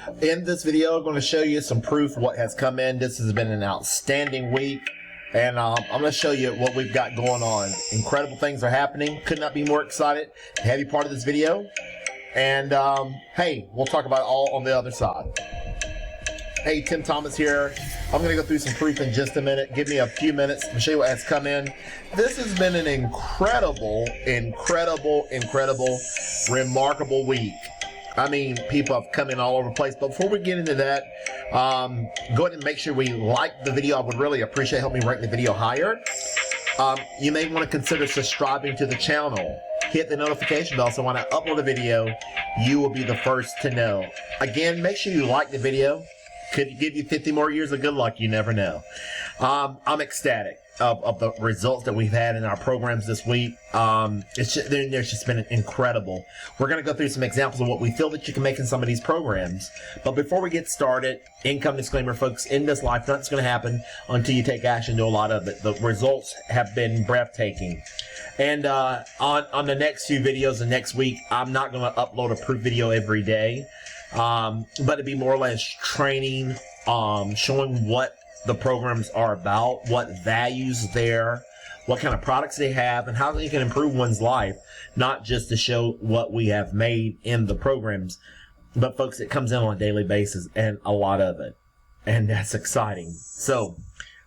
In this video, I'm going to show you some proof of what has come in. This has been an outstanding week, and I'm going to show you what we've got going on. Incredible things are happening. Could not be more excited to have you part of this video. And hey, we'll talk about it all on the other side. Hey, Tim Thomas here. I'm going to go through some proof in just a minute. Give me a few minutes to show you what has come in. This has been an incredible, remarkable week. I mean, people have come in all over the place. But before we get into that, go ahead and make sure we like the video. I would really appreciate helping me rank the video higher. You may want to consider subscribing to the channel. Hit the notification bell so when I upload a video, you will be the first to know. Again, make sure you like the video. Could give you 50 more years of good luck. You never know. I'm ecstatic of the results that we've had in our programs this week. There's just been incredible. We're going to go through some examples of what we feel that you can make in some of these programs. But before we get started, income disclaimer, folks, in this life, nothing's going to happen until you take action to a lot of it. The results have been breathtaking. And on the next few videos and next week, I'm not going to upload a proof video every day. But it'd be more or less training, showing what the programs are about, what values there, what kind of products they have, and how they can improve one's life, not just to show what we have made in the programs, but folks, it comes in on a daily basis and a lot of it. And that's exciting. So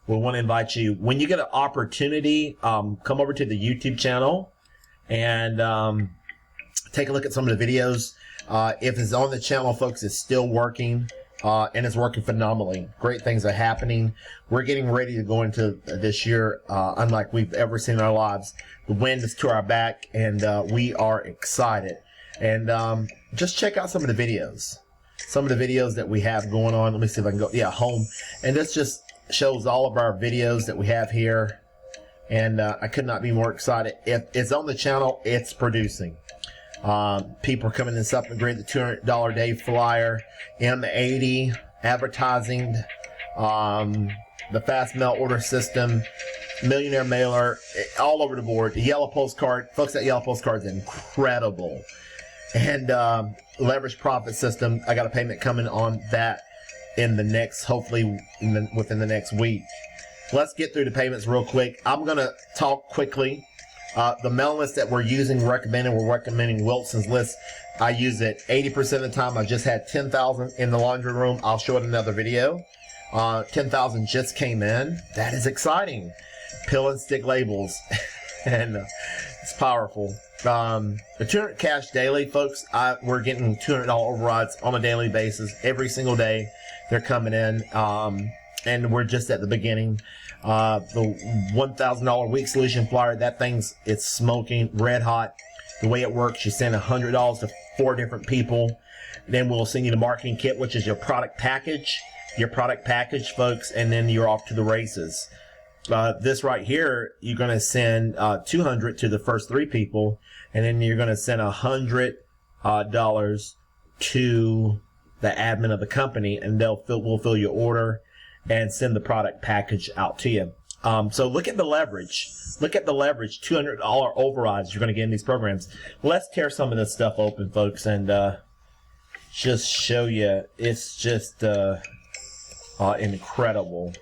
we want to invite you, when you get an opportunity, come over to the YouTube channel and take a look at some of the videos. If it's on the channel, folks, it's still working, and it's working phenomenally. Great things are happening. We're getting ready to go into this year, unlike we've ever seen in our lives. The wind is to our back, and we are excited. And just check out some of the videos. Some of the videos that we have going on. Let me see if I can go. Yeah, home. And this just shows all of our videos that we have here. And I could not be more excited. If it's on the channel, it's producing. People are coming in to upgrade the $200 day flyer, M80, advertising, the fast mail order system, millionaire mailer, all over the board. The yellow postcard, folks, that yellow postcard is incredible. And leverage profit system, I got a payment coming on that in the next, hopefully within the next week. Let's get through the payments real quick. I'm going to talk quickly. The mailing list that we're recommending Wilson's list. I use it 80% of the time. I just had 10,000 in the laundry room. I'll show it in another video. 10,000 just came in. That is exciting. Pill and stick labels. And it's powerful. The 200 cash daily, folks, we're getting $200 overrides on a daily basis. Every single day they're coming in. And we're just at the beginning. The $1,000 week solution flyer, it's smoking red hot. The way it works, you send $100 to 4 different people. Then we'll send you the marketing kit, which is your product package. Your product package, folks, and then you're off to the races. This right here, you're going to send $200 to the first 3 people, and then you're going to send $100 to the admin of the company, and we'll fill your order and send the product package out to you. So look at the leverage. Look at the leverage, $200 overrides you're going to get in these programs. Let's tear some of this stuff open, folks, and just show you. It's just incredible.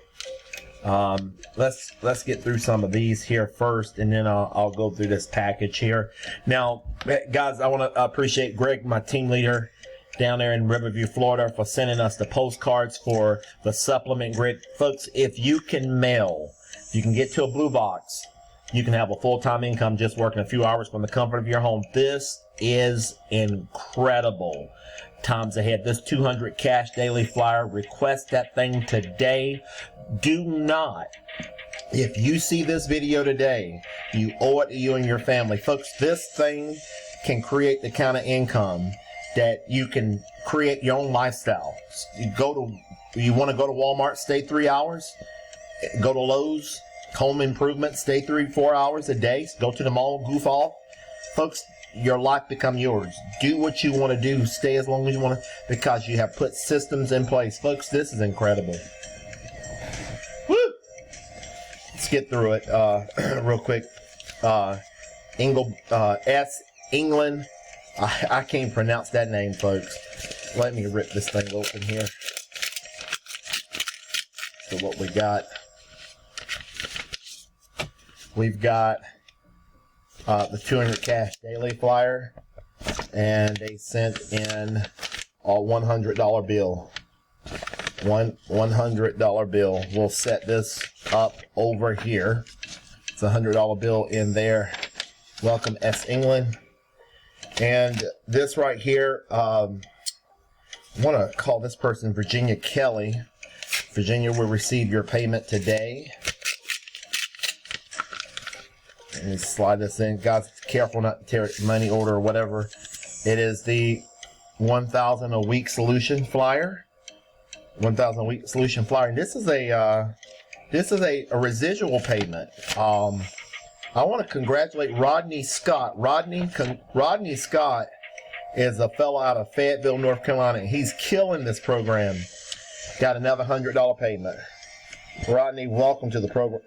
Let's get through some of these here first, and then I'll go through this package here. Now, guys, I want to appreciate Greg, my team leader, down there in Riverview, Florida, for sending us the postcards for the supplement grid. Folks, if you can mail, if you can get to a blue box, you can have a full-time income just working a few hours from the comfort of your home. This is incredible. Times ahead. This 200 cash daily flyer, request that thing today. Do not, if you see this video today, you owe it to you and your family. Folks, this thing can create the kind of income that you can create your own lifestyle. You want to go to Walmart, stay 3 hours, go to Lowe's, home improvement, stay 3-4 hours a day, go to the mall, goof off. Folks, your life become yours. Do what you want to do, stay as long as you want to, because you have put systems in place. Folks, this is incredible. Woo! Let's get through it real quick. England. I can't pronounce that name, folks. let me rip this thing open here. So what we got? We've got the 200 cash daily flyer, and they sent in a $100 bill. $100 bill. We'll set this up over here. It's a $100 bill in there. Welcome, S. England. And this right here, I want to call this person Virginia Kelly. Virginia will receive your payment today. Let me slide this in. Guys, careful not to tear it, money order or whatever. It is the 1,000 a week solution flyer. 1,000 a week solution flyer. And this is a residual payment. I want to congratulate Rodney Scott. Rodney Scott is a fellow out of Fayetteville, North Carolina. He's killing this program. Got another $100 payment. Rodney, welcome to the program.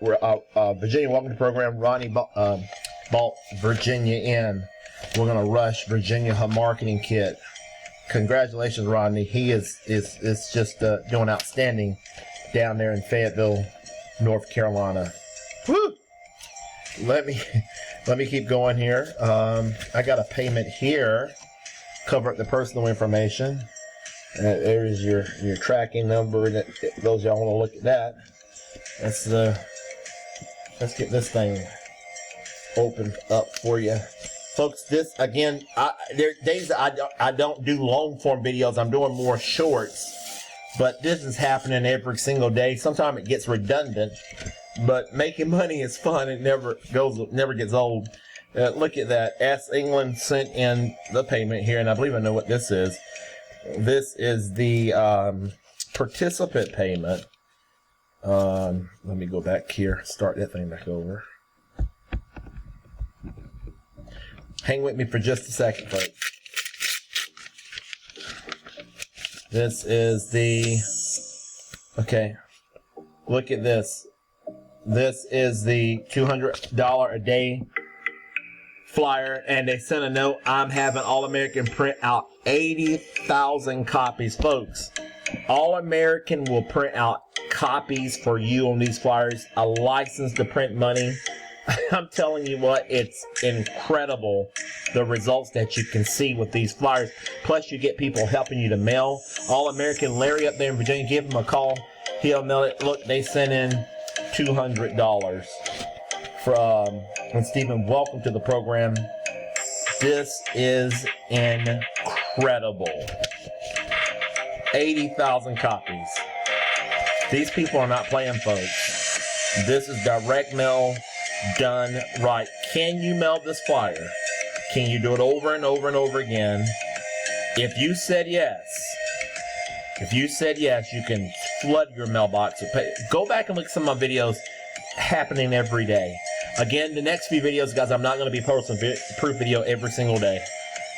Virginia, welcome to the program. Rodney bought Virginia in. We're going to rush Virginia her marketing kit. Congratulations, Rodney. He is just doing outstanding down there in Fayetteville, North Carolina. Woo! Let me keep going here. I got a payment here. Cover up the personal information. There's your tracking number. Those y'all want to look at that. Let's get this thing opened up for you, folks. This again, there are days that I don't do long form videos. I'm doing more shorts, but this is happening every single day. Sometimes it gets redundant, but making money is fun. It never gets old. Look at that. S. England sent in the payment here, and I believe I know what this is. This is the participant payment. Let me go back here. Start that thing back over. Hang with me for just a second, folks. This is the... Okay. Look at this. This is the $200 a day flyer, and they sent a note. I'm having All American print out 80,000 copies, folks. All American will print out copies for you on these flyers. A license to print money. I'm telling you what, it's incredible the results that you can see with these flyers. Plus, you get people helping you to mail. All American Larry up there in Virginia, give him a call. He'll mail it. Look, they sent in $200 from. And Stephen, welcome to the program. This is incredible. 80,000 copies. These people are not playing, folks. This is direct mail done right. Can you mail this flyer? Can you do it over and over and over again? If you said yes, you can flood your mailbox. Go back and look at some of my videos happening every day. Again, the next few videos, guys, I'm not going to be posting proof video every single day.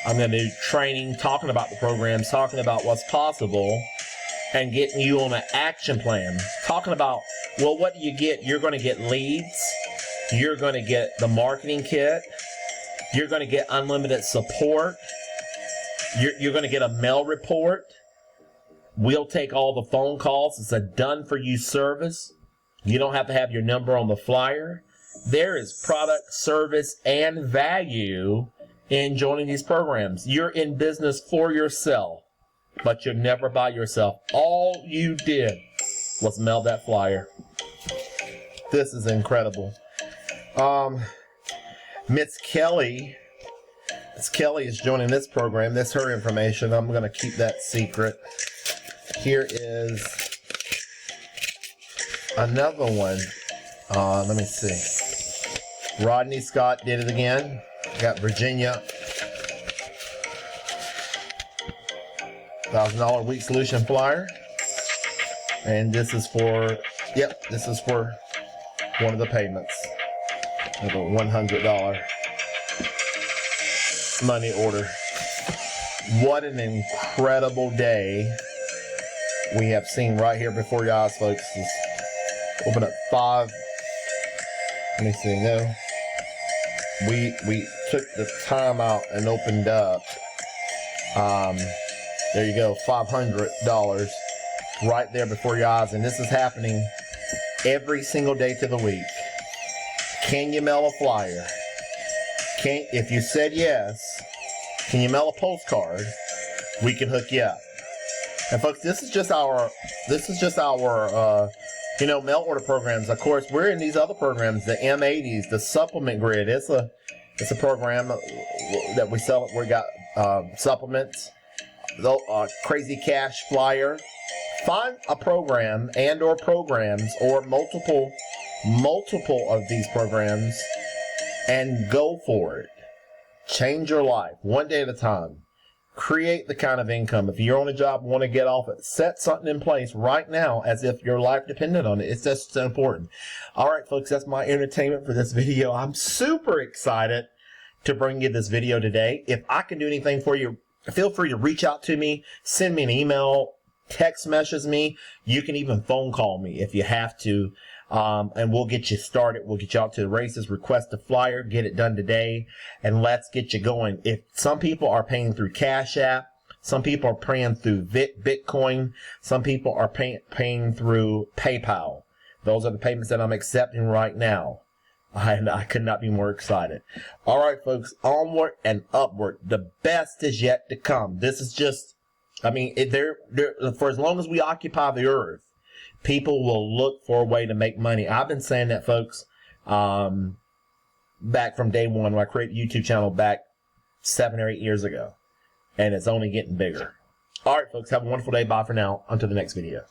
I'm going to do training, talking about the programs, talking about what's possible, and getting you on an action plan. Talking about, well, what do you get? You're going to get leads. You're going to get the marketing kit. You're going to get unlimited support. You're going to get a mail report. We'll take all the phone calls. It's a done-for-you service. You don't have to have your number on the flyer. There is product, service, and value in joining these programs. You're in business for yourself, but you're never by yourself. All you did was mail that flyer. This is incredible. Miss Kelly is joining this program. That's her information. I'm going to keep that secret. Here is another one. Let me see. Rodney Scott did it again. Got Virginia. $1,000 a week solution flyer. And this is for, this is for one of the payments. A $100 money order. What an incredible day we have seen right here before your eyes, folks. Let's open up 5. Let me see. No, we took the time out and opened up There you go, $500 right there before your eyes. And this is happening every single day to the week. Can you mail a flyer? If you said yes, can you mail a postcard? We can hook you up. And folks, this is just our mail order programs. Of course, we're in these other programs, the M80s, the supplement grid. It's a program that we sell. We got supplements, the crazy cash flyer. Find a program and or programs or multiple of these programs and go for it. Change your life one day at a time. Create the kind of income. If you're on a job and want to get off it, set something in place right now as if your life depended on it. It's just so important. All right, folks, that's my entertainment for this video. I'm super excited to bring you this video today. If I can do anything for you, feel free to reach out to me, send me an email, text message me. You can even phone call me if you have to. And we'll get you started. We'll get you out to the races, request a flyer, get it done today, and let's get you going. If some people are paying through Cash App, some people are paying through Bitcoin, some people are paying through PayPal. Those are the payments that I'm accepting right now. I could not be more excited. All right, folks, onward and upward. The best is yet to come. This is just, for as long as we occupy the earth, people will look for a way to make money. I've been saying that, folks, back from day one when I created a YouTube channel back 7 or 8 years ago. And it's only getting bigger. All right, folks, have a wonderful day. Bye for now. Until the next video.